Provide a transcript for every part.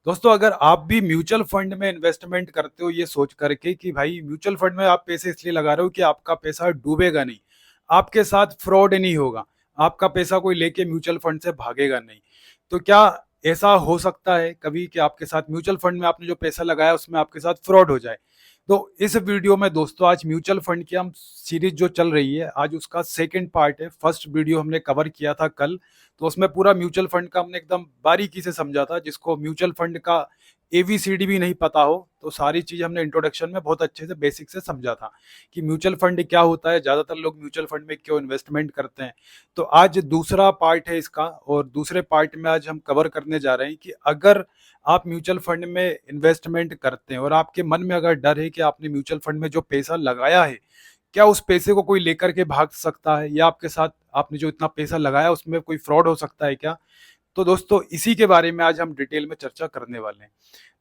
दोस्तों, अगर आप भी म्यूचुअल फंड में इन्वेस्टमेंट करते हो ये सोच करके कि भाई म्यूचुअल फंड में आप पैसे इसलिए लगा रहे हो कि आपका पैसा डूबेगा नहीं, आपके साथ फ्रॉड नहीं होगा, आपका पैसा कोई लेके म्यूचुअल फंड से भागेगा नहीं, तो क्या ऐसा हो सकता है कभी कि आपके साथ म्यूचुअल फंड में आपने जो पैसा लगाया उसमें आपके साथ फ्रॉड हो जाए? तो इस वीडियो में दोस्तों आज म्यूचुअल फंड की हम सीरीज जो चल रही है, आज उसका सेकंड पार्ट है। फर्स्ट वीडियो हमने कवर किया था कल, तो उसमें पूरा म्यूचुअल फंड का हमने एकदम बारीकी से समझा था। जिसको म्यूचुअल फंड का एबीसीडी भी नहीं पता हो तो सारी चीज हमने इंट्रोडक्शन में बहुत अच्छे से बेसिक से समझा था कि म्यूचुअल फंड क्या होता है, ज्यादातर लोग म्यूचुअल फंड में क्यों इन्वेस्टमेंट करते हैं। तो आज दूसरा पार्ट है इसका, और दूसरे पार्ट में आज हम कवर करने जा रहे हैं कि अगर आप म्यूचुअल फंड में इन्वेस्टमेंट करते हैं और आपके मन में अगर डर है कि आपने म्यूचुअल फंड में जो पैसा लगाया है, क्या उस पैसे को कोई लेकर के भाग सकता है, या आपके साथ आपने जो इतना पैसा लगाया उसमें कोई फ्रॉड हो सकता है क्या? तो दोस्तों इसी के बारे में आज हम डिटेल में चर्चा करने वाले हैं।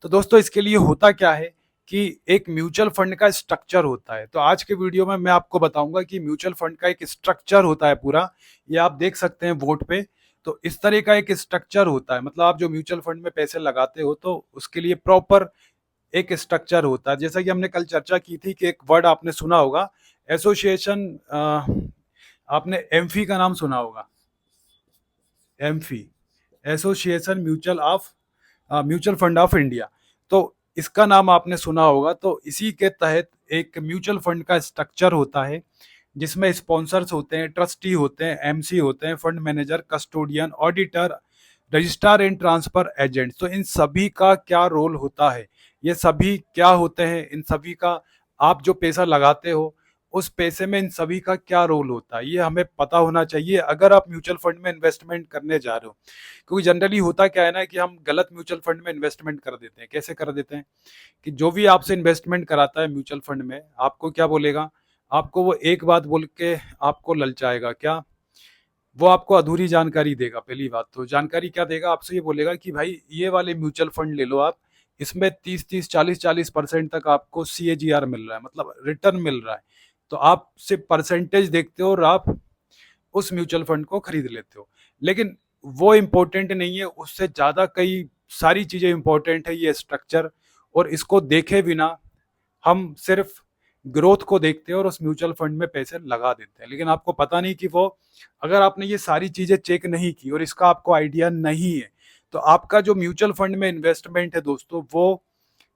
तो दोस्तों इसके लिए होता क्या है कि एक म्यूचुअल फंड का स्ट्रक्चर होता है। तो आज के वीडियो में मैं आपको बताऊंगा कि म्यूचुअल फंड का एक स्ट्रक्चर होता है पूरा। ये आप देख सकते हैं बोर्ड पे। तो इस तरह का एक स्ट्रक्चर होता है, मतलब आप जो म्यूचुअल फंड में पैसे लगाते हो तो उसके लिए प्रॉपर एक स्ट्रक्चर होता है। जैसा कि हमने कल चर्चा की थी कि एक वर्ड आपने सुना होगा, एसोसिएशन। आपने एम्फी का नाम सुना होगा, amphi, association mutual fund of India. तो इसका नाम आपने सुना होगा। तो इसी के तहत एक म्यूचुअल फंड का स्ट्रक्चर होता है जिसमें स्पॉन्सर्स होते हैं, ट्रस्टी होते हैं, एमसी होते हैं, fund manager, custodian, auditor, registrar and transfer agent. तो इन सभी का क्या रोल होता है, ये सभी क्या होते हैं, इन सभी का, आप जो पैसा लगाते हो उस पैसे में इन सभी का क्या रोल होता है, ये हमें पता होना चाहिए अगर आप म्यूचुअल फंड में इन्वेस्टमेंट करने जा रहे हो। क्योंकि जनरली होता क्या है ना कि हम गलत म्यूचुअल फंड में इन्वेस्टमेंट कर देते हैं। कैसे कर देते हैं कि जो भी आपसे इन्वेस्टमेंट कराता है म्यूचुअल फंड में, आपको क्या बोलेगा, आपको वो एक बात बोल के आपको ललचाएगा। क्या? वो आपको अधूरी जानकारी देगा। पहली बात तो जानकारी क्या देगा, आपसे ये बोलेगा कि भाई ये वाले म्यूचुअल फंड ले लो आप, इसमें 30-40% तक आपको CAGR मिल रहा है, मतलब रिटर्न मिल रहा है। तो आप सिर्फ परसेंटेज देखते हो और आप उस म्यूचुअल फंड को खरीद लेते हो। लेकिन वो इम्पोर्टेंट नहीं है, उससे ज़्यादा कई सारी चीज़ें इम्पोर्टेंट है, ये स्ट्रक्चर। और इसको देखे बिना हम सिर्फ ग्रोथ को देखते हैं और उस म्यूचुअल फंड में पैसे लगा देते हैं। लेकिन आपको पता नहीं कि वो, अगर आपने ये सारी चीज़ें चेक नहीं की और इसका आपको आइडिया नहीं है, तो आपका जो म्यूचुअल फंड में इन्वेस्टमेंट है दोस्तों, वो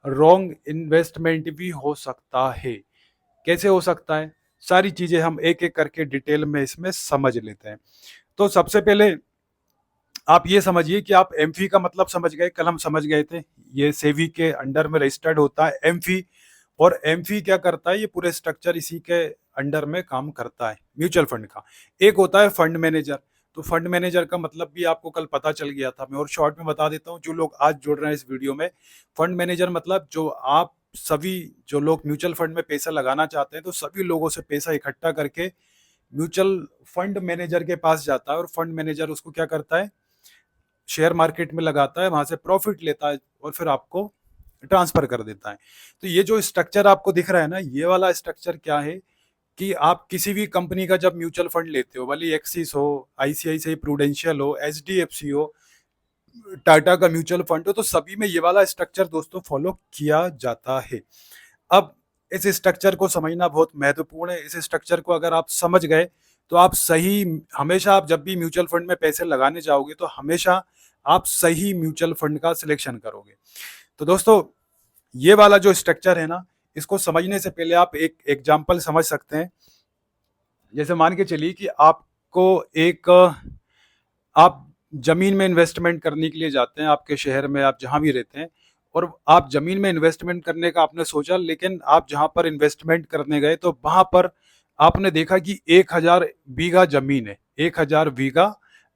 रॉन्ग इन्वेस्टमेंट भी हो सकता है। कैसे हो सकता है, सारी चीज़ें हम एक एक करके डिटेल में इसमें समझ लेते हैं। तो सबसे पहले आप ये समझिए कि आप एमफी का मतलब समझ गए, कल हम समझ गए थे। ये सेवी के अंडर में रजिस्टर्ड होता है एमफी। और एमफी क्या करता है, ये पूरे स्ट्रक्चर इसी के अंडर में काम करता है म्यूचुअल फंड का। एक होता है फंड मैनेजर। तो फंड मैनेजर का मतलब भी आपको कल पता चल गया था, मैं और शॉर्ट में बता देता हूँ जो लोग आज जुड़ रहे हैं इस वीडियो में। फंड मैनेजर मतलब जो आप सभी, जो लोग म्यूचुअल फंड में पैसा लगाना चाहते हैं, तो सभी लोगों से पैसा इकट्ठा करके म्यूचुअल फंड मैनेजर के पास जाता है, और फंड मैनेजर उसको क्या करता है, शेयर मार्केट में लगाता है, वहां से प्रॉफिट लेता है और फिर आपको ट्रांसफर कर देता है। तो ये जो स्ट्रक्चर आपको दिख रहा है ना, ये वाला स्ट्रक्चर क्या है कि आप किसी भी कंपनी का जब म्यूचुअल फंड लेते हो, भले एक्सिस हो, आईसीआईसीआई प्रूडेंशियल हो, एचडीएफसी हो, टाटा का म्यूचुअल फंड हो, तो सभी में ये वाला स्ट्रक्चर दोस्तों फॉलो किया जाता है। अब इस स्ट्रक्चर को समझना बहुत महत्वपूर्ण है। इस स्ट्रक्चर को अगर आप समझ गए तो आप सही, हमेशा आप जब भी म्यूचुअल फंड में पैसे लगाने जाओगे तो हमेशा आप सही म्यूचुअल फंड का सिलेक्शन करोगे। तो दोस्तों ये वाला जो स्ट्रक्चर है ना, इसको समझने से पहले आप एक एग्जांपल समझ सकते हैं। जैसे मान के चलिए कि आपको एक, आप जमीन में इन्वेस्टमेंट करने के लिए जाते हैं, आपके शहर में आप जहां भी रहते हैं, और आप जमीन में इन्वेस्टमेंट करने का आपने सोचा, लेकिन आप जहां पर इन्वेस्टमेंट करने गए तो वहां पर आपने देखा कि 1000 बीघा जमीन है, 1000 बीघा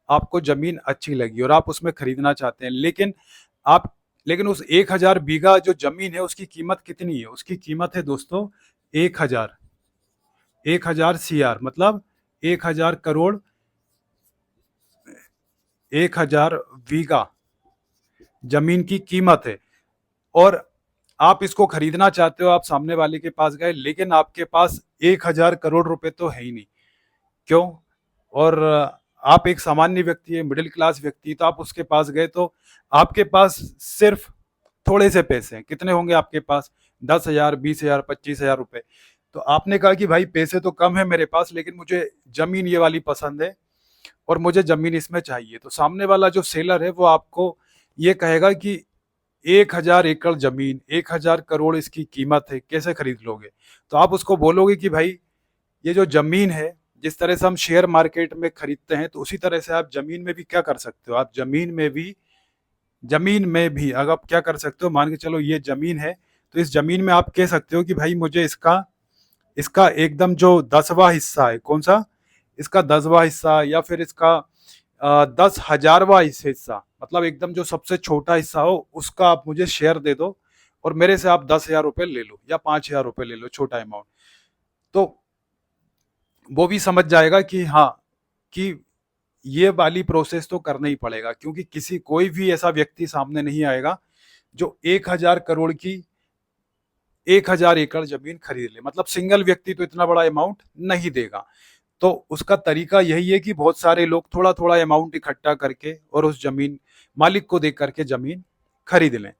आपको जमीन अच्छी लगी और आप उसमें खरीदना चाहते हैं। आप लेकिन उस 1000 बीघा जो जमीन है उसकी कीमत कितनी है, उसकी कीमत है दोस्तों 1000, 1000 CR, मतलब 1000 करोड़, 1000 बीघा जमीन की कीमत है। और आप इसको खरीदना चाहते हो, आप सामने वाले के पास गए, लेकिन आपके पास 1000 करोड़ रुपए तो है ही नहीं। क्यों? और आप एक सामान्य व्यक्ति है, मिडिल क्लास व्यक्ति, तो आप उसके पास गए तो आपके पास सिर्फ थोड़े से पैसे हैं, कितने होंगे आपके पास? 10,000, 20,000, 25,000 रुपए। तो आपने कहा कि भाई पैसे तो कम है मेरे पास, लेकिन मुझे जमीन ये वाली पसंद है और मुझे जमीन इसमें चाहिए। तो सामने वाला जो सेलर है वो आपको ये कहेगा कि 1,000 एकड़ जमीन, 1,000 करोड़ इसकी कीमत है, कैसे खरीद लोगे? तो आप उसको बोलोगे कि भाई ये जो जमीन है, जिस तरह से हम शेयर मार्केट में खरीदते हैं, तो उसी तरह से आप जमीन में भी क्या कर सकते हो? आप जमीन में भी अगर आप क्या कर सकते हो, मान के चलो ये जमीन है, तो इस जमीन में आप कह सकते हो कि भाई मुझे इसका इसका एकदम जो 10वां हिस्सा है, कौन सा? इसका 10वां हिस्सा, या फिर इसका 10,000वां हिस्सा, मतलब एकदम जो सबसे छोटा हिस्सा हो उसका आप मुझे शेयर दे दो और मेरे से आप 10,000 रुपये ले लो या 5,000 रुपये ले लो, छोटा अमाउंट। तो वो भी समझ जाएगा कि हाँ, कि ये वाली प्रोसेस तो करना ही पड़ेगा, क्योंकि किसी कोई भी ऐसा व्यक्ति सामने नहीं आएगा जो 1,000 करोड़ की 1,000 एकड़ जमीन खरीद ले। मतलब सिंगल व्यक्ति तो इतना बड़ा अमाउंट नहीं देगा। तो उसका तरीका यही है कि बहुत सारे लोग थोड़ा थोड़ा अमाउंट इकट्ठा करके और उस जमीन मालिक को दे करके जमीन खरीद लें।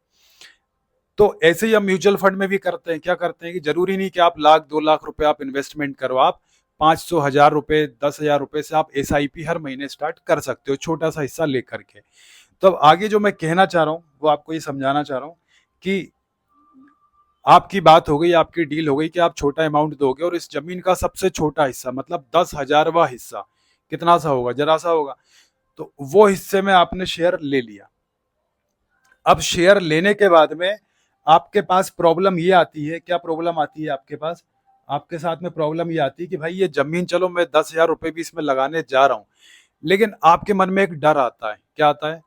तो ऐसे ही हम म्यूचुअल फंड में भी करते हैं। क्या करते हैं कि जरूरी नहीं कि आप लाख 2 लाख रुपए आप इन्वेस्टमेंट करो, आप 500, 1,000 रुपए, 10,000 रुपए से आप SIP हर महीने स्टार्ट कर सकते हो, छोटा सा हिस्सा लेकर के। तो अब आगे जो मैं कहना चाह रहा हूँ वो आपको ये समझाना चाह रहा हूँ कि आपकी बात हो गई, आपकी डील हो गई कि आप छोटा अमाउंट दोगे और इस जमीन का सबसे छोटा हिस्सा, मतलब 10,000वां हिस्सा, कितना सा होगा? जरा सा होगा। तो वो हिस्से में आपने शेयर ले लिया। अब शेयर लेने के बाद में आपके पास प्रॉब्लम ये आती है, क्या प्रॉब्लम आती है आपके पास? आपके साथ में प्रॉब्लम ये आती है कि भाई ये जमीन, चलो मैं 10,000 रुपए भी इसमें लगाने जा रहा हूँ, लेकिन आपके मन में एक डर आता है। क्या आता है?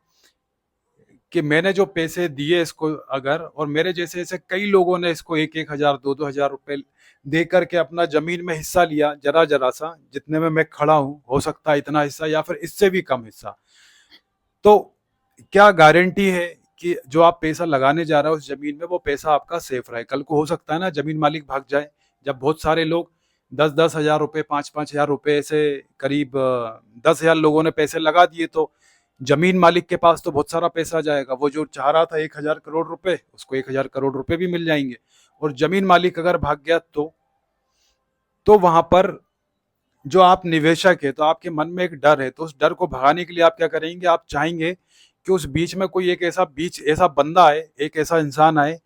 कि मैंने जो पैसे दिए इसको अगर, और मेरे जैसे ऐसे कई लोगों ने इसको 1-1 हजार, 2-2 हजार रुपए दे करके अपना जमीन में हिस्सा लिया, जरा जरा सा, जितने में मैं खड़ा हूं, हो सकता है इतना हिस्सा या फिर इससे भी कम हिस्सा। तो क्या गारंटी है कि जो आप पैसा लगाने जा रहे हो उस जमीन में, वो पैसा आपका सेफ रहे? कल को हो सकता है ना जमीन मालिक भाग जाए। जब बहुत सारे लोग 10-10 हजार रुपए, 5-5 हजार रुपए, ऐसे करीब 10,000 लोगों ने पैसे लगा दिए, तो जमीन मालिक के पास तो बहुत सारा पैसा जाएगा। वो जो चाह रहा था 1,000 करोड़ रुपए, उसको 1,000 करोड़ रुपए भी मिल जाएंगे। और जमीन मालिक अगर भाग गया तो वहां पर जो आप निवेशक है, तो आपके मन में एक डर है, तो उस डर को भगाने के लिए आप क्या करेंगे? आप चाहेंगे कि उस बीच में कोई एक ऐसा बंदा आए, एक ऐसा इंसान आए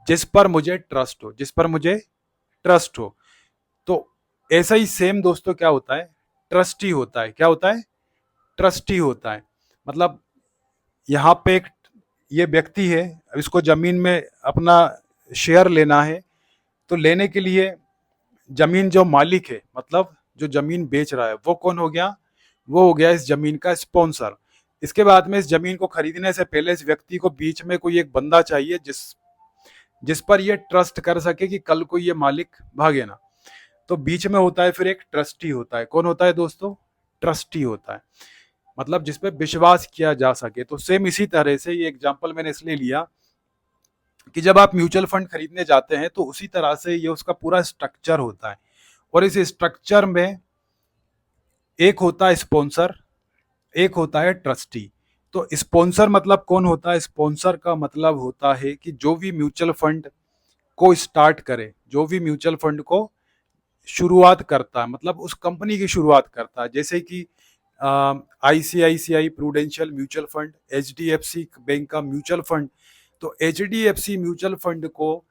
जिस पर मुझे ट्रस्ट हो। तो ऐसा ही सेम दोस्तों क्या होता है? ट्रस्टी होता है। क्या होता है? ट्रस्टी होता है। मतलब यहाँ पे एक ये व्यक्ति है, अब इसको जमीन में अपना शेयर लेना है। तो लेने के लिए जमीन जो मालिक है, मतलब जो जमीन बेच रहा है, वो कौन हो गया? वो हो गया इस जमीन का स्पॉन्सर। इसके बाद में इस जमीन को खरीदने से पहले इस व्यक्ति को बीच में कोई एक बंदा चाहिए जिस पर ये ट्रस्ट कर सके कि कल को ये मालिक भागे ना। तो बीच में होता है फिर एक ट्रस्टी होता है। कौन होता है दोस्तों? ट्रस्टी होता है, मतलब जिस पे विश्वास किया जा सके। तो सेम इसी तरह से ये एग्जांपल मैंने इसलिए लिया कि जब आप म्यूचुअल फंड खरीदने जाते हैं तो उसी तरह से ये उसका पूरा स्ट्रक्चर होता है। और इस स्ट्रक्चर में एक होता है स्पॉन्सर, एक होता है ट्रस्टी। तो स्पॉन्सर मतलब कौन होता है? स्पॉन्सर का मतलब होता है कि जो भी म्यूचुअल फंड को स्टार्ट करे, जो भी म्यूचुअल फंड को शुरुआत करता है, मतलब उस कंपनी की शुरुआत करता है, जैसे कि ICICI prudential mutual fund, HDFC bank का म्यूचुअल फंड। तो HDFC म्यूचुअल फंड को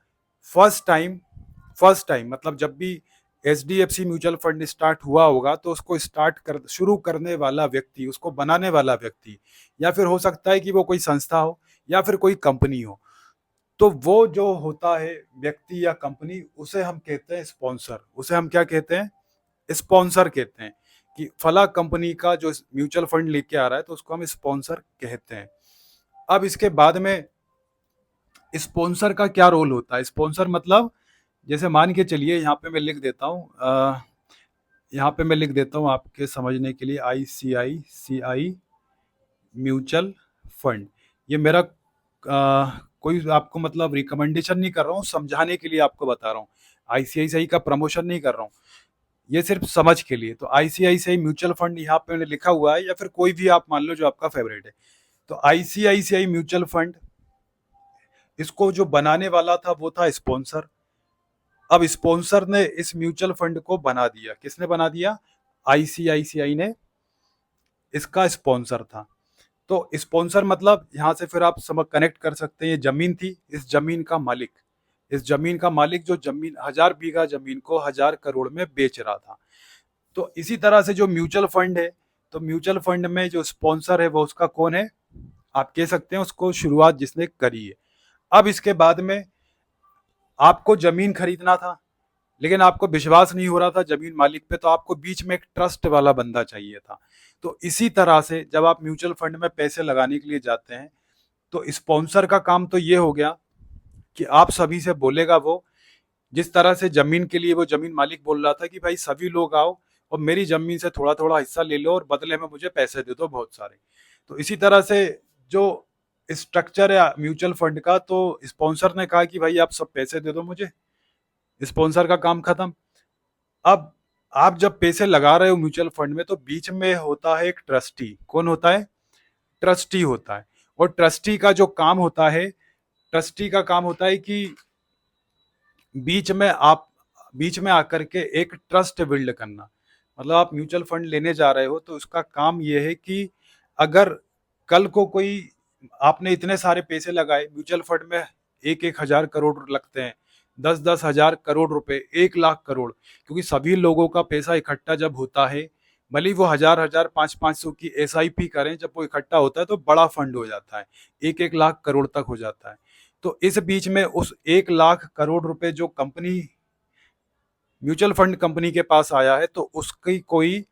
फर्स्ट टाइम मतलब जब भी HDFC म्यूचुअल फंड स्टार्ट हुआ होगा, तो उसको शुरू करने वाला व्यक्ति, उसको बनाने वाला व्यक्ति, या फिर हो सकता है कि वो कोई संस्था हो या फिर कोई कंपनी हो, तो वो जो होता है व्यक्ति या कंपनी, उसे हम कहते हैं स्पॉन्सर। उसे हम क्या कहते हैं? स्पॉन्सर कहते हैं। कि फला कंपनी का जो म्यूचुअल फंड लेके आ रहा है, तो उसको हम स्पॉन्सर कहते हैं। अब इसके बाद में स्पॉन्सर का क्या रोल होता है? स्पॉन्सर मतलब, जैसे मान के चलिए, यहाँ पे मैं लिख देता हूँ, यहाँ पे मैं लिख देता हूँ आपके समझने के लिए, ICICI म्यूचुअल फंड। ये मेरा कोई आपको मतलब रिकमेंडेशन नहीं कर रहा हूँ, समझाने के लिए आपको बता रहा हूँ। ICICI का प्रमोशन नहीं कर रहा हूँ, ये सिर्फ समझ के लिए। तो ICICI म्यूचुअल फंड यहाँ पे मैंने लिखा हुआ है, या फिर कोई भी आप मान लो जो आपका फेवरेट है। तो ICICI म्यूचुअल फंड इसको जो बनाने वाला था वो था स्पॉन्सर। अब स्पॉन्सर ने इस म्यूचुअल फंड को बना दिया। किसने बना दिया? आईसीआईसीआई ने इसका स्पॉन्सर था। तो स्पॉन्सर मतलब यहाँ से फिर आप समझ कनेक्ट कर सकते हैं, ये जमीन थी, इस जमीन का मालिक, इस जमीन का मालिक जो जमीन 1000 बीघा जमीन को 1000 करोड़ में बेच रहा था। तो इसी तरह से जो म्यूचुअल फंड है, तो म्यूचुअल फंड में जो स्पॉन्सर है वो उसका कौन है? आप कह सकते हैं उसको शुरुआत जिसने करी है। अब इसके बाद में आपको जमीन खरीदना था, लेकिन आपको विश्वास नहीं हो रहा था जमीन मालिक पे, तो आपको बीच में एक ट्रस्ट वाला बंदा चाहिए था। तो इसी तरह से जब आप म्यूचुअल फंड में पैसे लगाने के लिए जाते हैं, तो स्पॉन्सर का काम तो ये हो गया कि आप सभी से बोलेगा वो, जिस तरह से जमीन के लिए वो जमीन मालिक बोल रहा था कि भाई सभी लोग आओ और मेरी जमीन से थोड़ा थोड़ा हिस्सा ले लो और बदले में मुझे पैसे दे दो बहुत सारे। तो इसी तरह से जो स्ट्रक्चर है म्यूचुअल फंड का, तो स्पॉन्सर ने कहा कि भाई आप सब पैसे दे दो मुझे, स्पॉन्सर का काम खत्म। अब आप जब पैसे लगा रहे हो म्यूचुअल फंड में, तो बीच में होता है एक ट्रस्टी। कौन होता है? ट्रस्टी होता है। और ट्रस्टी का जो काम होता है, ट्रस्टी का काम होता है कि बीच में आप बीच में आकर के एक ट्रस्ट बिल्ड करना। मतलब आप म्यूचुअल फंड लेने जा रहे हो तो उसका काम ये है कि अगर कल को कोई, आपने इतने सारे पैसे लगाए म्यूचुअल फंड में, 1-1 हजार करोड़ लगते हैं, 10-10 हजार करोड़ रुपए, 1 लाख करोड़, क्योंकि सभी लोगों का पैसा इकट्ठा जब होता है, भले ही वो 1000-1000, 500-500 की एसआईपी करें, जब वो इकट्ठा होता है तो बड़ा फंड हो जाता है, 1-1 लाख करोड़ तक हो जाता है। तो इस बीच में उस 1 लाख करोड़ रुपए जो कंपनी, म्यूचुअल फंड कंपनी के पास आया है, तो उसकी कोई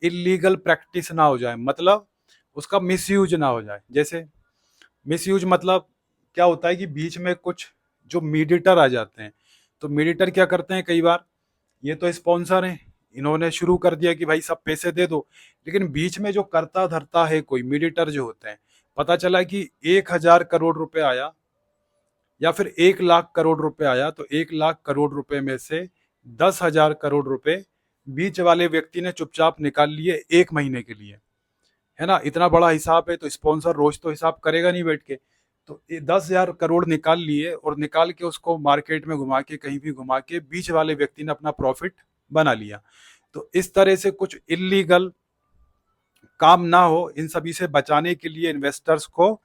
इलीगल प्रैक्टिस ना हो जाए, मतलब उसका मिसयूज ना हो जाए। जैसे मिसयूज मतलब क्या होता है कि बीच में कुछ जो मीडिएटर आ जाते हैं, तो मीडिएटर क्या करते हैं कई बार, ये तो स्पॉन्सर हैं, इन्होंने शुरू कर दिया कि भाई सब पैसे दे दो, लेकिन बीच में जो करता धरता है कोई मीडिएटर जो होते हैं, पता चला कि 1000 करोड़ रुपए आया या फिर 1 लाख करोड़ रुपए आया, तो 1 लाख करोड़ रुपए में से 10 हजार करोड़ रुपए बीच वाले व्यक्ति ने चुपचाप निकाल लिए 1 महीने के लिए। है ना, इतना बड़ा हिसाब है तो स्पॉन्सर रोज तो हिसाब करेगा नहीं बैठ के। तो ये 10 हजार करोड़ निकाल लिए और निकाल के उसको मार्केट में घुमा के, कहीं भी घुमा के बीच वाले व्यक्ति ने अपना प्रॉफिट बना लिया। तो इस तरह से कुछ इलीगल काम ना हो, इन सभी से बचाने के लिए इन्वेस्टर्स को,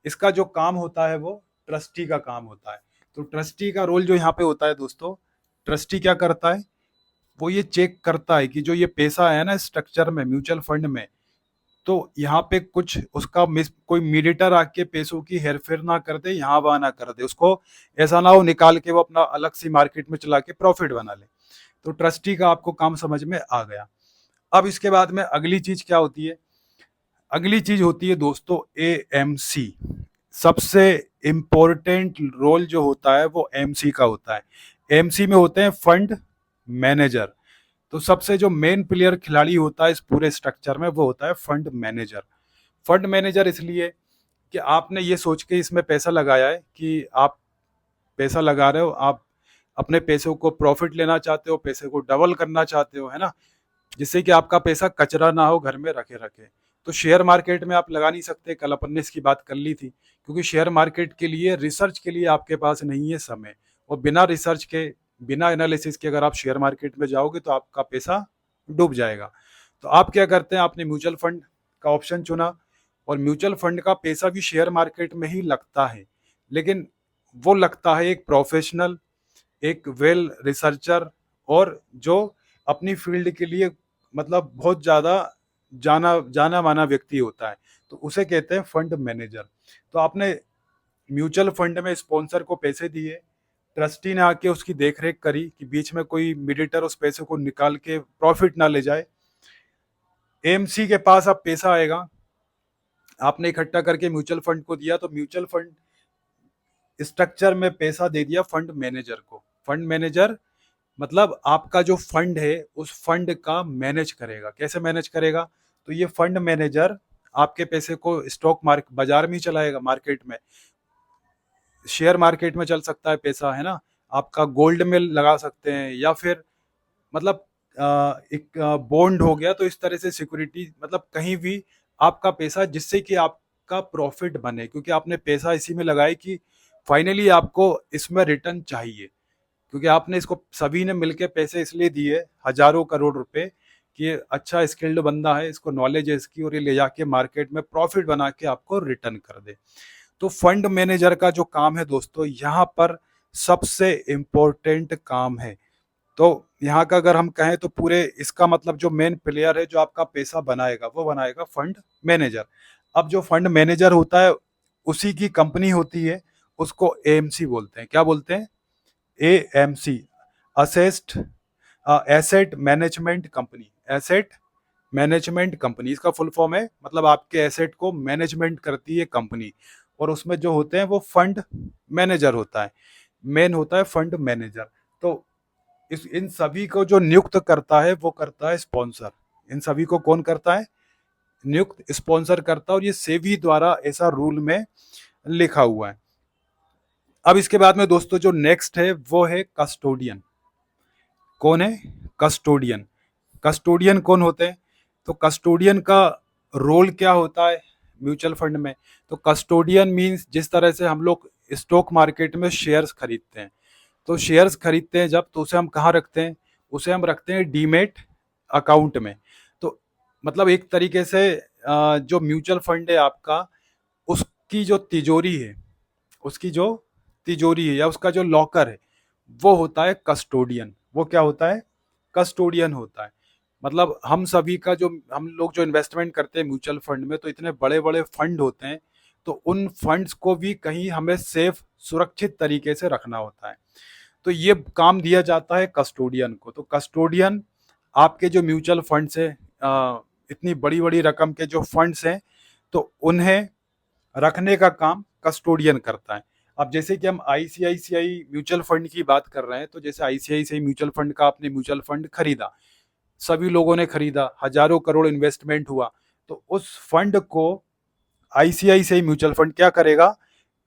इसका जो काम होता है वो ट्रस्टी का काम होता है। तो ट्रस्टी का रोल जो यहाँ पे होता है दोस्तों, ट्रस्टी क्या करता है, वो ये चेक करता है कि जो ये पैसा है ना स्ट्रक्चर में, म्यूचुअल फंड में, तो यहाँ पे कुछ उसका मिस, कोई मीडिएटर आके पैसों की हेरफेर ना कर दे, यहाँ वहां ना कर दे, उसको ऐसा ना हो निकाल के वो अपना अलग सी मार्केट में चला के प्रॉफिट बना ले। तो ट्रस्टी का आपको काम समझ में आ गया। अब इसके बाद में अगली चीज क्या होती है? अगली चीज होती है दोस्तों एएमसी। सबसे इम्पोर्टेंट रोल जो होता है वो एमसी का होता है। एमसी में होते हैं फंड मैनेजर। तो सबसे जो मेन प्लेयर खिलाड़ी होता है इस पूरे स्ट्रक्चर में वो होता है फंड मैनेजर। फंड मैनेजर इसलिए कि आपने ये सोच के इसमें पैसा लगाया है कि आप पैसा लगा रहे हो, आप अपने पैसों को प्रॉफिट लेना चाहते हो, पैसे को डबल करना चाहते हो, है ना, जिससे कि आपका पैसा कचरा ना हो घर में रखे रखे। तो शेयर मार्केट में आप लगा नहीं सकते, कल अपन ने इसकी बात कर ली थी, क्योंकि शेयर मार्केट के लिए रिसर्च के लिए आपके पास नहीं है समय, और बिना रिसर्च के, बिना एनालिसिस के अगर आप शेयर मार्केट में जाओगे तो आपका पैसा डूब जाएगा। तो आप क्या करते हैं, आपने म्यूचुअल फंड का ऑप्शन चुना, और म्यूचुअल फंड का पैसा भी शेयर मार्केट में ही लगता है, लेकिन वो लगता है एक प्रोफेशनल, एक वेल रिसर्चर, और जो अपनी फील्ड के लिए मतलब बहुत ज़्यादा जाना जाना माना व्यक्ति होता है, तो उसे कहते हैं फंड मैनेजर। तो आपने म्यूचुअल फंड में स्पॉन्सर को पैसे दिए, ट्रस्टी ने आके उसकी देखरेख करी कि बीच में कोई मीडिएटर उस पैसे को निकाल के प्रॉफिट ना ले जाए। एमसी के पास अब पैसा आएगा, आपने इकट्ठा करके म्यूचुअल फंड को दिया, तो म्यूचुअल फंड स्ट्रक्चर में पैसा दे दिया फंड मैनेजर को। फंड मैनेजर मतलब आपका जो फंड है उस फंड का मैनेज करेगा। कैसे मैनेज करेगा? तो ये फंड मैनेजर आपके पैसे को स्टॉक मार्केट, बाजार में ही चलाएगा, मार्केट में, शेयर मार्केट में चल सकता है पैसा, है ना, आपका गोल्ड में लगा सकते हैं, या फिर मतलब एक बॉन्ड हो गया, तो इस तरह से सिक्योरिटी, मतलब कहीं भी आपका पैसा जिससे कि आपका प्रॉफिट बने, क्योंकि आपने पैसा इसी में लगाया कि फाइनली आपको इसमें रिटर्न चाहिए, क्योंकि आपने इसको सभी ने मिलके पैसे इसलिए दिए हजारों करोड़ रुपए कि ये अच्छा स्किल्ड बंदा है, इसको नॉलेज है इसकी, और ये ले जाके मार्केट में प्रॉफिट बना के आपको रिटर्न कर दे। तो फंड मैनेजर का जो काम है दोस्तों, यहाँ पर सबसे इम्पोर्टेंट काम है। तो यहाँ का अगर हम कहें तो पूरे इसका मतलब जो मेन प्लेयर है जो आपका पैसा बनाएगा, वो बनाएगा फंड मैनेजर। अब जो फंड मैनेजर होता है उसी की कंपनी होती है, उसको एएमसी बोलते हैं। क्या बोलते हैं? AMC, asset asset management company. Asset management company इसका फुल फॉर्म है, मतलब आपके एसेट को मैनेजमेंट करती है कंपनी, और उसमें जो होते हैं वो फंड मैनेजर होता है, मेन होता है फंड मैनेजर। तो इस इन सभी को जो नियुक्त करता है वो करता है स्पॉन्सर। इन सभी को कौन करता है? नियुक्त स्पॉन्सर करता है, और ये सेबी द्वारा ऐसा रूल में लिखा हुआ है। अब इसके बाद में दोस्तों जो नेक्स्ट है वो है कस्टोडियन। कौन है? कस्टोडियन। कस्टोडियन कौन होते हैं? तो कस्टोडियन का रोल क्या होता है म्यूचुअल फंड में? तो कस्टोडियन मीन्स जिस तरह से हम लोग स्टॉक मार्केट में शेयर्स खरीदते हैं, तो शेयर्स खरीदते हैं जब, तो उसे हम कहाँ रखते हैं? उसे हम रखते हैं डीमेट अकाउंट में। तो मतलब एक तरीके से जो म्यूचुअल फंड है आपका, उसकी जो तिजोरी है, उसकी जो तिजोरी है या उसका जो लॉकर है, वो होता है कस्टोडियन। वो क्या होता है? कस्टोडियन होता है। मतलब हम सभी का जो, हम लोग जो इन्वेस्टमेंट करते हैं म्यूचुअल फंड में, तो इतने बड़े बड़े फंड होते हैं, तो उन फंड्स को भी कहीं हमें सेफ सुरक्षित तरीके से रखना होता है। तो ये काम दिया जाता है कस्टोडियन को। तो कस्टोडियन आपके जो म्यूचुअल फंड्स है, इतनी बड़ी बड़ी रकम के जो फंड्स हैं, तो उन्हें रखने का काम कस्टोडियन करता है। अब जैसे कि हम आईसीआईसीआई म्यूचुअल फंड की बात कर रहे हैं, तो जैसे आईसीआईसीआई म्यूचुअल फंड का आपने म्यूचुअल फंड खरीदा, सभी लोगों ने खरीदा, हजारों करोड़ इन्वेस्टमेंट हुआ, तो उस फंड को आईसीआईसीआई म्यूचुअल फंड क्या करेगा?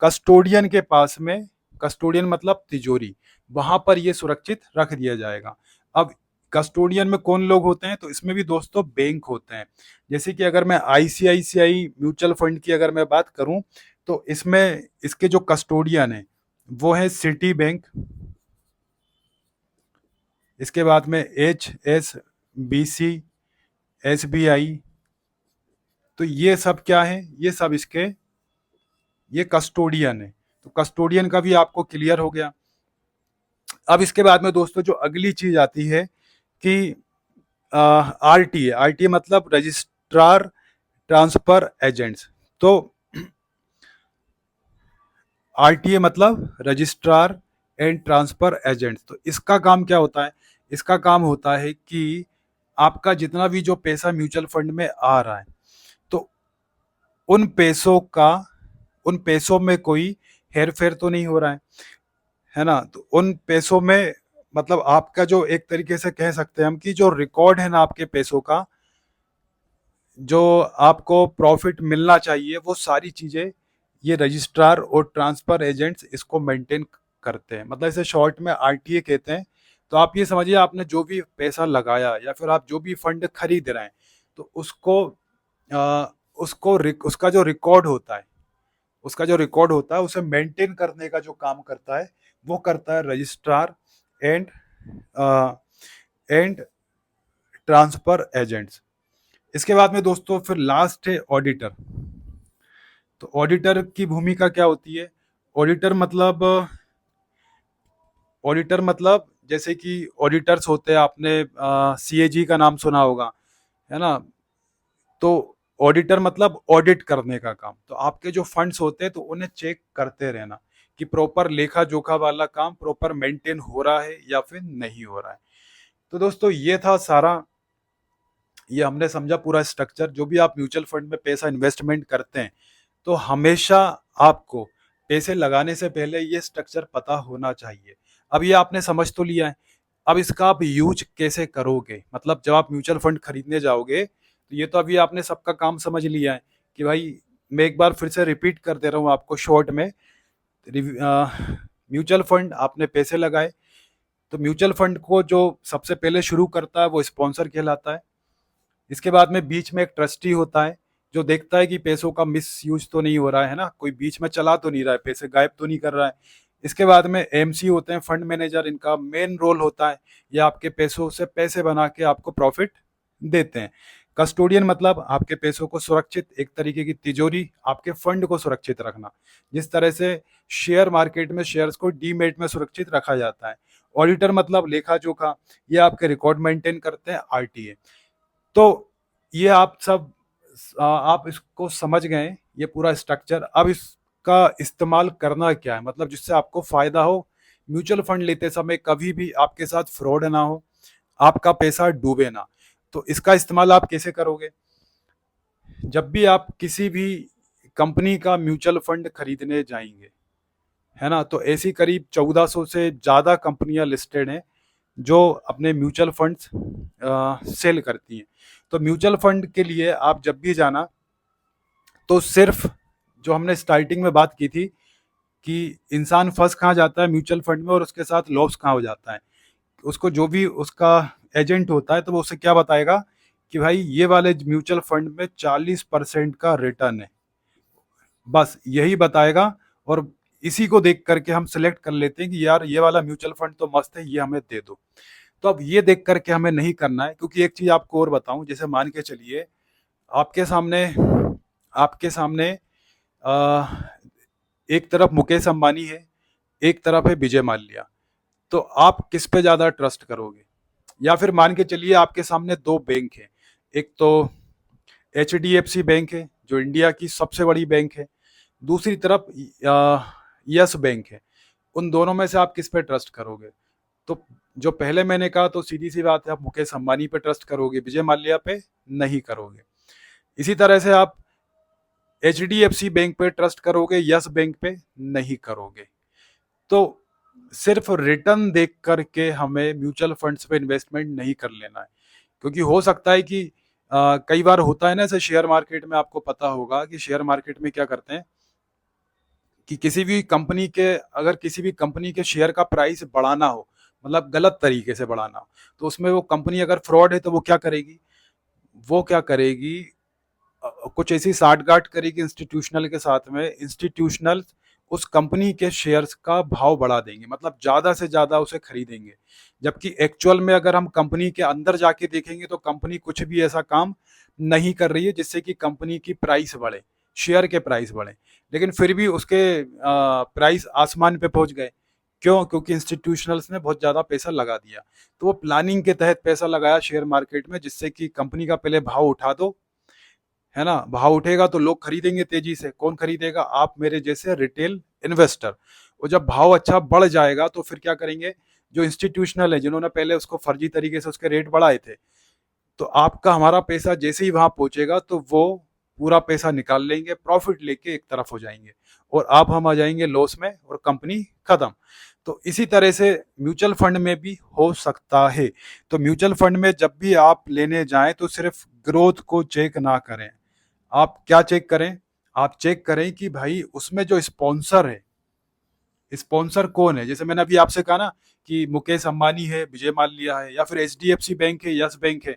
कस्टोडियन के पास में, कस्टोडियन मतलब तिजोरी, वहां पर ये सुरक्षित रख दिया जाएगा। अब कस्टोडियन में कौन लोग होते हैं? तो इसमें भी दोस्तों बैंक होते हैं। जैसे कि अगर मैं आईसीआईसीआई म्यूचुअल फंड की अगर मैं बात करूं, तो इसमें इसके जो कस्टोडियन है वो है सिटी बैंक, इसके बाद में H S B C, S B I. तो ये सब क्या है? ये सब इसके, ये कस्टोडियन है। तो कस्टोडियन का भी आपको क्लियर हो गया। अब इसके बाद में दोस्तों जो अगली चीज आती है कि आरटीए। आरटीए मतलब रजिस्ट्रार ट्रांसफर एजेंट्स। तो आरटीए मतलब रजिस्ट्रार एंड ट्रांसफर एजेंट्स। तो इसका काम क्या होता है? इसका काम होता है कि आपका जितना भी जो पैसा म्यूचुअल फंड में आ रहा है, तो उन पैसों का, उन पैसों में कोई हेर फेर तो नहीं हो रहा है ना? तो उन पैसों में, मतलब आपका जो एक तरीके से कह सकते हैं हम कि जो रिकॉर्ड है ना आपके पैसों का, जो आपको प्रॉफिट मिलना चाहिए, वो सारी चीजें ये रजिस्ट्रार और ट्रांसफर एजेंट्स इसको मेंटेन करते हैं। मतलब इसे शॉर्ट में आरटीए कहते हैं। तो आप ये समझिए, आपने जो भी पैसा लगाया या फिर आप जो भी फंड खरीद रहे हैं, तो उसको उसका जो रिकॉर्ड होता है, उसका जो रिकॉर्ड होता है उसे मेंटेन करने का जो काम करता है, वो करता है registrar and and transfer agents. इसके बाद में दोस्तों फिर लास्ट है ऑडिटर। तो ऑडिटर की भूमिका क्या होती है? ऑडिटर मतलब, ऑडिटर मतलब जैसे कि ऑडिटर्स होते हैं, आपने सीएजी का नाम सुना होगा, है ना? तो ऑडिटर मतलब ऑडिट करने का काम। तो आपके जो फंड्स होते हैं तो उन्हें चेक करते रहना कि प्रॉपर लेखा जोखा वाला काम प्रॉपर मेंटेन हो रहा है या फिर नहीं हो रहा है। तो दोस्तों ये था सारा, ये हमने समझा पूरा स्ट्रक्चर। जो भी आप म्यूचुअल फंड में पैसा इन्वेस्टमेंट करते हैं, तो हमेशा आपको पैसे लगाने से पहले ये स्ट्रक्चर पता होना चाहिए। अब ये आपने समझ तो लिया है, अब इसका आप यूज कैसे करोगे? मतलब जब आप म्यूचुअल फंड खरीदने जाओगे, तो ये तो अभी आपने सबका काम समझ लिया है कि भाई, मैं एक बार फिर से रिपीट कर दे रहा हूँ आपको शॉर्ट में। म्यूचुअल फंड आपने पैसे लगाए, तो म्यूचुअल फंड को जो सबसे पहले शुरू करता है वो स्पॉन्सर कहलाता है। इसके बाद में बीच में एक ट्रस्टी होता है, जो देखता है कि पैसों का मिसयूज तो नहीं हो रहा है ना, कोई बीच में चला तो नहीं रहा है, पैसे गायब तो नहीं कर रहा है। इसके बाद में एमसी होते हैं, फंड मैनेजर, इनका मेन रोल होता है ये आपके पैसों से पैसे बना के आपको प्रॉफिट देते हैं। कस्टोडियन मतलब आपके पैसों को सुरक्षित, एक तरीके की तिजोरी, आपके फंड को सुरक्षित रखना, जिस तरह से शेयर मार्केट में शेयर्स को डीमेट में सुरक्षित रखा जाता है। ऑडिटर मतलब लेखा जोखा, ये आपके रिकॉर्ड मेंटेन करते हैं, आरटीए। तो ये आप सब आप इसको समझ गए, ये पूरा स्ट्रक्चर। अब इसका इस्तेमाल करना क्या है, मतलब जिससे आपको फायदा हो, म्यूचुअल फंड लेते समय कभी भी आपके साथ फ्रॉड ना हो, आपका पैसा डूबे ना। तो इसका इस्तेमाल आप कैसे करोगे? जब भी आप किसी भी कंपनी का म्यूचुअल फंड खरीदने जाएंगे, है ना, तो ऐसी करीब 1400 से ज़्यादा कंपनियां लिस्टेड हैं जो अपने म्यूचुअल फंड्स सेल करती हैं। तो म्यूचुअल फंड के लिए आप जब भी जाना, तो सिर्फ जो हमने स्टार्टिंग में बात की थी कि इंसान फंस कहाँ जाता है म्यूचुअल फंड में और उसके साथ लॉस कहाँ हो जाता है, उसको जो भी उसका एजेंट होता है तो वो उसे क्या बताएगा कि भाई ये वाले म्यूचुअल फंड में 40% का रिटर्न है, बस यही बताएगा। और इसी को देख करके हम सिलेक्ट कर लेते हैं कि यार ये वाला म्यूचुअल फंड तो मस्त है, ये हमें दे दो। तो अब ये देख करके हमें नहीं करना है, क्योंकि एक चीज आपको और बताऊं, जैसे मान के चलिए आपके सामने आपके सामने अ, एक तरफ मुकेश अंबानी है, एक तरफ है विजय माल्या, तो आप किस पे ज्यादा ट्रस्ट करोगे? या फिर मान के चलिए आपके सामने दो बैंक है, एक तो एचडीएफसी बैंक है जो इंडिया की सबसे बड़ी बैंक है, दूसरी तरफ यस बैंक है। उन दोनों में से आप किस पे ट्रस्ट करोगे? तो जो पहले मैंने कहा, तो सीधी सी बात है, आप मुकेश अंबानी पे ट्रस्ट करोगे, विजय माल्या पे नहीं करोगे। इसी तरह से आप एचडीएफसी बैंक पे ट्रस्ट करोगे, यस बैंक पे नहीं करोगे। तो सिर्फ रिटर्न देख करके हमें म्यूचुअल फंड्स पे इन्वेस्टमेंट नहीं कर लेना है, क्योंकि हो सकता है कि कई बार होता है ना, जैसे शेयर मार्केट में आपको पता होगा कि शेयर मार्केट में क्या करते हैं कि किसी भी कंपनी के, अगर किसी भी कंपनी के शेयर का प्राइस बढ़ाना हो, मतलब गलत तरीके से बढ़ाना हो, तो उसमें वो कंपनी अगर फ्रॉड है तो वो क्या करेगी, वो क्या करेगी, कुछ ऐसी साठगांठ करेगी इंस्टीट्यूशनल के साथ में, इंस्टीट्यूशनल उस कंपनी के शेयर्स का भाव बढ़ा देंगे, मतलब ज़्यादा से ज़्यादा उसे खरीदेंगे। जबकि एक्चुअल में अगर हम कंपनी के अंदर जाके देखेंगे तो कंपनी कुछ भी ऐसा काम नहीं कर रही है जिससे कि कंपनी की प्राइस बढ़े, शेयर के प्राइस बढ़े, लेकिन फिर भी उसके प्राइस आसमान पे पहुंच गए। क्यों? क्योंकि इंस्टीट्यूशनल्स ने बहुत ज़्यादा पैसा लगा दिया। तो वो प्लानिंग के तहत पैसा लगाया शेयर मार्केट में, जिससे कि कंपनी का पहले भाव उठा दो, है ना, भाव उठेगा तो लोग खरीदेंगे तेजी से। कौन खरीदेगा? आप मेरे जैसे रिटेल इन्वेस्टर। और जब भाव अच्छा बढ़ जाएगा तो फिर क्या करेंगे, जो इंस्टीट्यूशनल है, जिन्होंने पहले उसको फर्जी तरीके से उसके रेट बढ़ाए थे, तो आपका हमारा पैसा जैसे ही वहां पहुंचेगा तो वो पूरा पैसा निकाल लेंगे, प्रॉफिट लेके एक तरफ हो जाएंगे, और आप हम आ जाएंगे लॉस में और कंपनी खत्म। तो इसी तरह से म्यूचुअल फंड में भी हो सकता है। तो म्यूचुअल फंड में जब भी आप लेने जाएं तो सिर्फ ग्रोथ को चेक ना करें, आप क्या चेक करें, आप चेक करें कि भाई उसमें जो स्पॉन्सर है, स्पॉन्सर कौन है। जैसे मैंने अभी आपसे कहा ना कि मुकेश अंबानी है, विजय माल्या है, या फिर एचडीएफसी बैंक है, यस बैंक है,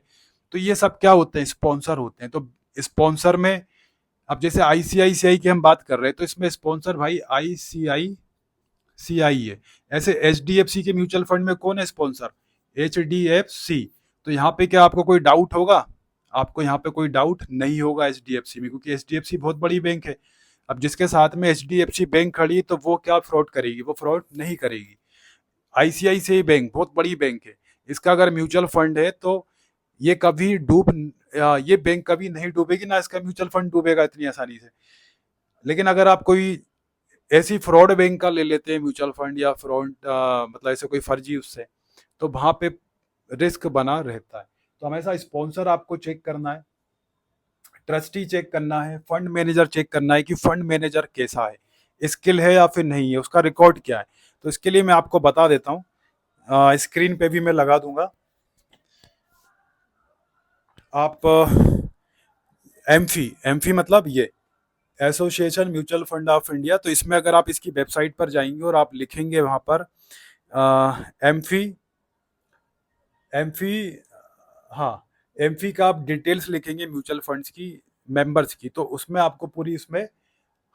तो ये सब क्या होते हैं, स्पॉन्सर होते हैं। तो स्पॉन्सर में अब जैसे आईसीआईसीआई की हम बात कर रहे हैं, तो इसमें स्पॉन्सर भाई आईसीआईसीआई है। ऐसे एचडीएफसी के म्यूचुअल फंड में कौन है स्पॉन्सर? एचडीएफसी। तो यहाँ पे क्या आपको कोई डाउट होगा? आपको यहाँ पे कोई डाउट नहीं होगा एचडीएफसी में, क्योंकि एचडीएफसी बहुत बड़ी बैंक है। अब जिसके साथ में एचडीएफसी बैंक खड़ी है तो वो क्या फ्रॉड करेगी? वो फ्रॉड नहीं करेगी। आईसीआईसीआई बैंक बहुत बड़ी बैंक है, इसका अगर म्यूचुअल फंड है तो ये कभी ये बैंक कभी नहीं डूबेगी, ना इसका म्यूचुअल फंड डूबेगा इतनी आसानी से। लेकिन अगर आप कोई ऐसी फ्रॉड बैंक का ले लेते हैं म्यूचुअल फंड, या फ्रॉड मतलब ऐसे कोई फर्जी उससे, तो वहां पे रिस्क बना रहता है। तो हमेशा स्पॉन्सर आपको चेक करना है, ट्रस्टी चेक करना है, फंड मैनेजर चेक करना है कि फंड मैनेजर कैसा है, स्किल है या फिर नहीं है, उसका रिकॉर्ड क्या है। तो इसके लिए मैं आपको बता देता हूँ, स्क्रीन पे भी मैं लगा दूंगा। आप एमफी, एमफी मतलब ये association mutual fund of India, तो इसमें अगर आप इसकी वेबसाइट पर जाएंगे और आप लिखेंगे वहां पर एमफी, एमफी, हाँ, एमफी का आप डिटेल्स लिखेंगे म्यूचुअल फंड्स की, मेंबर्स की, तो उसमें आपको पूरी इसमें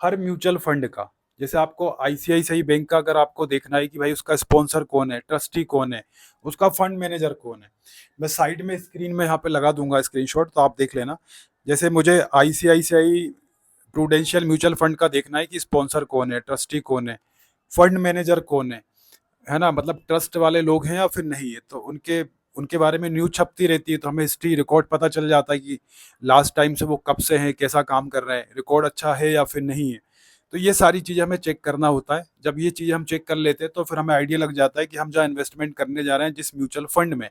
हर म्यूचुअल फंड का, जैसे आपको आईसीआईसीआई बैंक का अगर आपको देखना है कि भाई उसका स्पॉन्सर कौन है, ट्रस्टी कौन है, उसका फंड मैनेजर कौन है, मैं साइड में स्क्रीन में यहाँ पे लगा दूंगा स्क्रीनशॉट, तो आप देख लेना। जैसे मुझे आईसीआईसीआई प्रूडेंशियल म्यूचुअल फंड का देखना है कि स्पॉन्सर कौन है, ट्रस्टी कौन है, फंड मैनेजर कौन है ना, मतलब ट्रस्ट वाले लोग हैं या फिर नहीं है, तो उनके उनके बारे में न्यूज़ छपती रहती है, तो हमें हिस्ट्री रिकॉर्ड पता चल जाता है कि लास्ट टाइम से वो कब से हैं, कैसा काम कर रहे हैं, रिकॉर्ड अच्छा है या फिर नहीं है। तो ये सारी चीज़ें हमें चेक करना होता है। जब ये चीज़ें हम चेक कर लेते हैं तो फिर हमें आइडिया लग जाता है कि हम जहाँ इन्वेस्टमेंट करने जा रहे हैं जिस म्यूचुअल फंड में,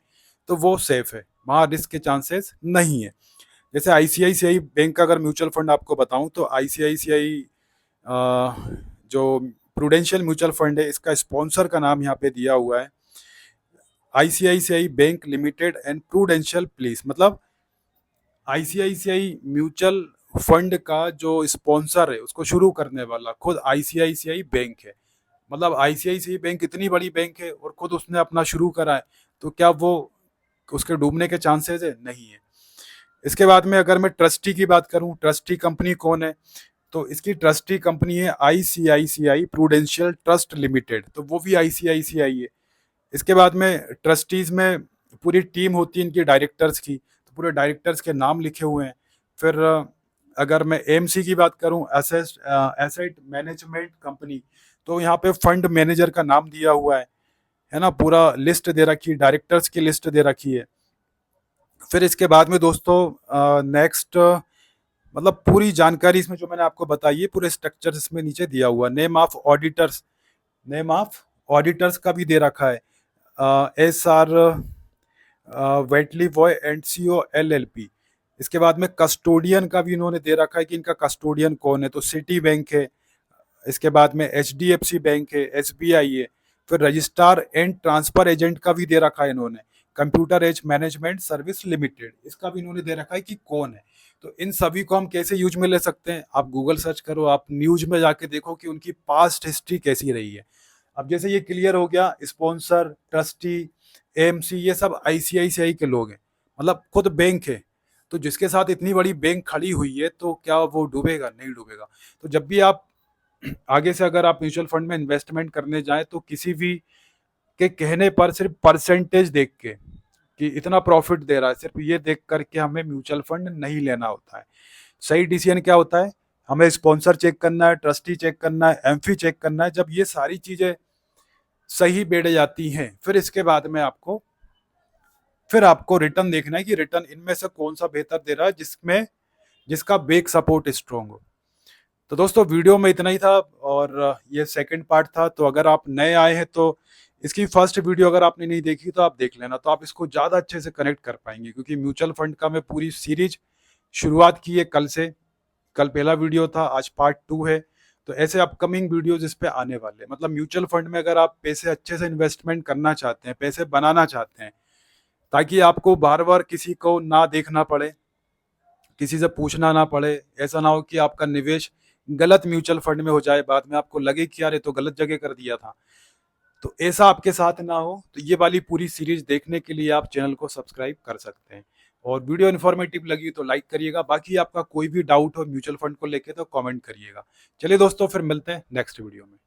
तो वो सेफ है, वहाँ रिस्क के चांसेस नहीं है। जैसे आईसीआईसीआई बैंक का अगर म्यूचुअल फंड आपको बताऊं, तो आईसीआईसीआई जो प्रूडेंशियल म्यूचुअल फंड है, इसका स्पॉन्सर का नाम यहाँ पे दिया हुआ है ICICI bank limited and prudential please, मतलब आईसीआईसीआई म्यूचुअल फंड का जो स्पॉन्सर है, उसको शुरू करने वाला खुद आईसीआईसीआई बैंक है। मतलब आईसीआईसीआई बैंक इतनी बड़ी बैंक है और खुद उसने अपना शुरू करा है, तो क्या वो उसके डूबने के चांसेस है? नहीं है। इसके बाद में अगर मैं ट्रस्टी की बात करूं, ट्रस्टी कंपनी कौन है, तो इसकी ट्रस्टी कंपनी है आईसीआईसीआई प्रूडेंशियल ट्रस्ट लिमिटेड, तो वो भी आईसीआईसीआई है। इसके बाद में ट्रस्टीज में पूरी टीम होती है इनकी डायरेक्टर्स की, तो पूरे डायरेक्टर्स के नाम लिखे हुए हैं। फिर अगर मैं एएमसी की बात करूं, एसेट मैनेजमेंट कंपनी, तो यहाँ पे फंड मैनेजर का नाम दिया हुआ है ना, पूरा लिस्ट दे रखी है, डायरेक्टर्स की लिस्ट दे रखी है। फिर इसके बाद में दोस्तों नेक्स्ट, मतलब पूरी जानकारी इसमें जो मैंने आपको बताई है, पूरे स्ट्रक्चर इसमें नीचे दिया हुआ, name of auditors, name of auditors का भी दे रखा है, SR Batliboi and CO LLP। इसके बाद में कस्टोडियन का भी इन्होंने दे रखा है कि इनका कस्टोडियन कौन है, तो सिटी बैंक है। इसके बाद में HDFC बैंक है, SBI है। फिर रजिस्ट्रार एंड ट्रांसफर एजेंट का भी दे रखा है इन्होंने, computer age management service limited, इसका भी इन्होंने दे रखा है कि कौन है। तो इन सभी को हम कैसे यूज में ले सकते हैं, आप गूगल सर्च करो, आप न्यूज में जाके देखो कि उनकी पास्ट हिस्ट्री कैसी रही है। अब जैसे ये क्लियर हो गया, स्पॉन्सर, ट्रस्टी, एएमसी, ये सब आईसीआईसीआई के लोग हैं, मतलब खुद बैंक है। तो जिसके साथ इतनी बड़ी बैंक खड़ी हुई है, तो क्या वो डूबेगा? नहीं डूबेगा। तो जब भी आप आगे से अगर आप म्यूचुअल फंड में इन्वेस्टमेंट करने जाएं, तो किसी भी के कहने पर सिर्फ परसेंटेज देख के कि इतना प्रॉफिट दे रहा है, सिर्फ ये देख करके हमें म्यूचुअल फंड नहीं लेना होता है। सही डिसीजन क्या होता है, हमें स्पॉन्सर चेक करना है, ट्रस्टी चेक करना है, एमफी चेक करना है। जब ये सारी चीजें सही बैठ जाती हैं, फिर आपको रिटर्न देखना है कि रिटर्न इनमें से कौन सा बेहतर दे रहा है, जिसका बेक सपोर्ट स्ट्रॉन्ग हो। तो दोस्तों वीडियो में इतना ही था, और ये सेकंड पार्ट था। तो अगर आप नए आए हैं तो इसकी फर्स्ट वीडियो अगर आपने नहीं देखी तो आप देख लेना, तो आप इसको ज़्यादा अच्छे से कनेक्ट कर पाएंगे, क्योंकि म्यूचुअल फंड का मैं पूरी सीरीज शुरुआत की है कल से। कल पहला वीडियो था, आज पार्ट 2 है। तो ऐसे अपकमिंग वीडियोज इस पे आने वाले हैं। मतलब म्यूचुअल फंड में अगर आप पैसे अच्छे से इन्वेस्टमेंट करना चाहते हैं, पैसे बनाना चाहते हैं, ताकि आपको बार बार किसी को ना देखना पड़े, किसी से पूछना ना पड़े, ऐसा ना हो कि आपका निवेश गलत म्यूचुअल फंड में हो जाए, बाद में आपको लगे कि यार ये तो गलत जगह कर दिया था, तो ऐसा आपके साथ ना हो। तो ये वाली पूरी सीरीज देखने के लिए आप चैनल को सब्सक्राइब कर सकते हैं, और वीडियो इन्फॉर्मेटिव लगी तो लाइक करिएगा। बाकी आपका कोई भी डाउट हो म्यूचुअल फंड को लेके तो कमेंट करिएगा। चलिए दोस्तों, फिर मिलते हैं नेक्स्ट वीडियो में।